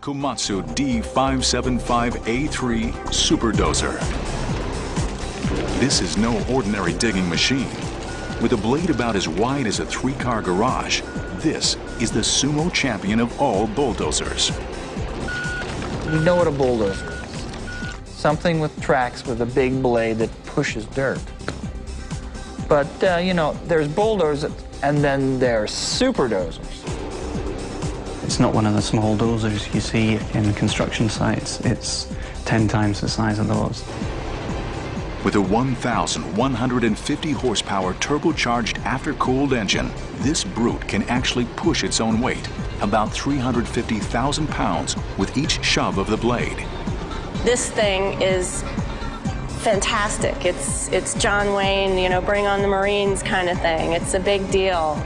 Komatsu D575A3 Super Dozer. This is no ordinary digging machine. With a blade about as wide as a three-car garage, this is the sumo champion of all bulldozers. You know what a bulldozer is. Something with tracks with a big blade that pushes dirt. But, you know, there's bulldozers and then there's super dozers. It's not one of the small dozers you see in construction sites. It's 10 times the size of those. With a 1,150 horsepower turbocharged after-cooled engine, this brute can actually push its own weight, about 350,000 pounds with each shove of the blade. This thing is fantastic. It's John Wayne, you know, bring on the Marines kind of thing. It's a big deal.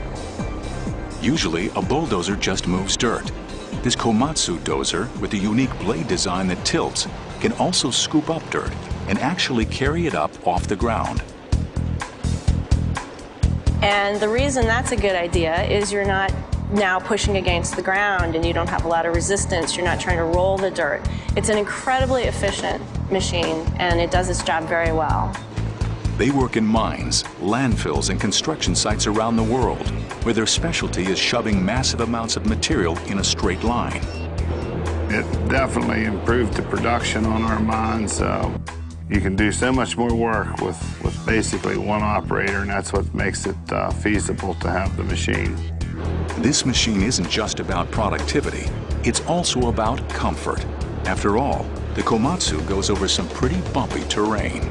Usually, a bulldozer just moves dirt. This Komatsu dozer, with a unique blade design that tilts, can also scoop up dirt and actually carry it up off the ground. And the reason that's a good idea is you're not now pushing against the ground and you don't have a lot of resistance. You're not trying to roll the dirt. It's an incredibly efficient machine and it does its job very well. They work in mines, landfills, and construction sites around the world, where their specialty is shoving massive amounts of material in a straight line. It definitely improved the production on our mines. You can do so much more work with basically one operator, and that's what makes it feasible to have the machine. This machine isn't just about productivity, it's also about comfort. After all, the Komatsu goes over some pretty bumpy terrain.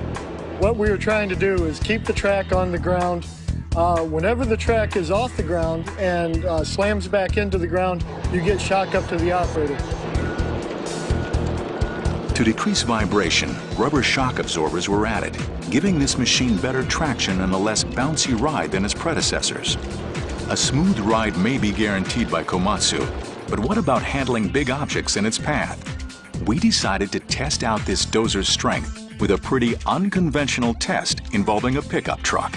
What we are trying to do is keep the track on the ground. Whenever the track is off the ground and slams back into the ground, you get shock up to the operator. To decrease vibration, rubber shock absorbers were added, giving this machine better traction and a less bouncy ride than its predecessors. A smooth ride may be guaranteed by Komatsu, but what about handling big objects in its path? We decided to test out this dozer's strength with a pretty unconventional test involving a pickup truck.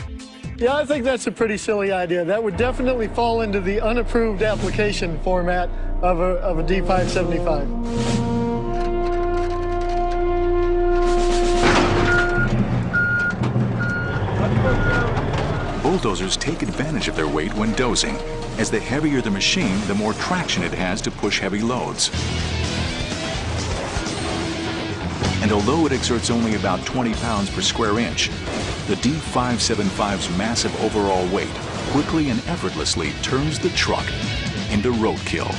Yeah, I think that's a pretty silly idea. That would definitely fall into the unapproved application format of a D575. Bulldozers take advantage of their weight when dozing, as the heavier the machine, the more traction it has to push heavy loads. And although it exerts only about 20 pounds per square inch, the D575's massive overall weight quickly and effortlessly turns the truck into roadkill.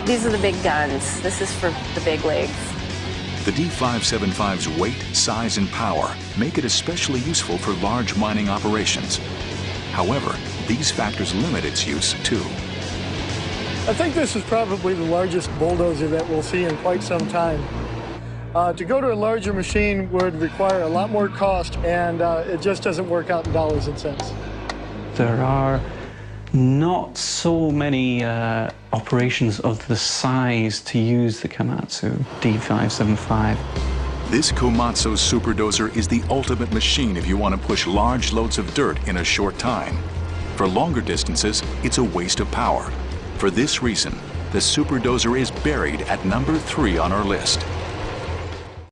These are the big guns. This is for the big leagues. The D575's weight, size, and power make it especially useful for large mining operations. However, these factors limit its use too. I think this is probably the largest bulldozer that we'll see in quite some time. To go to a larger machine would require a lot more cost, and it just doesn't work out in dollars and cents. There are not so many operations of the size to use the Komatsu D575. This Komatsu Super Dozer is the ultimate machine if you want to push large loads of dirt in a short time. For longer distances, it's a waste of power. For this reason, the Super Dozer is buried at number 3 on our list.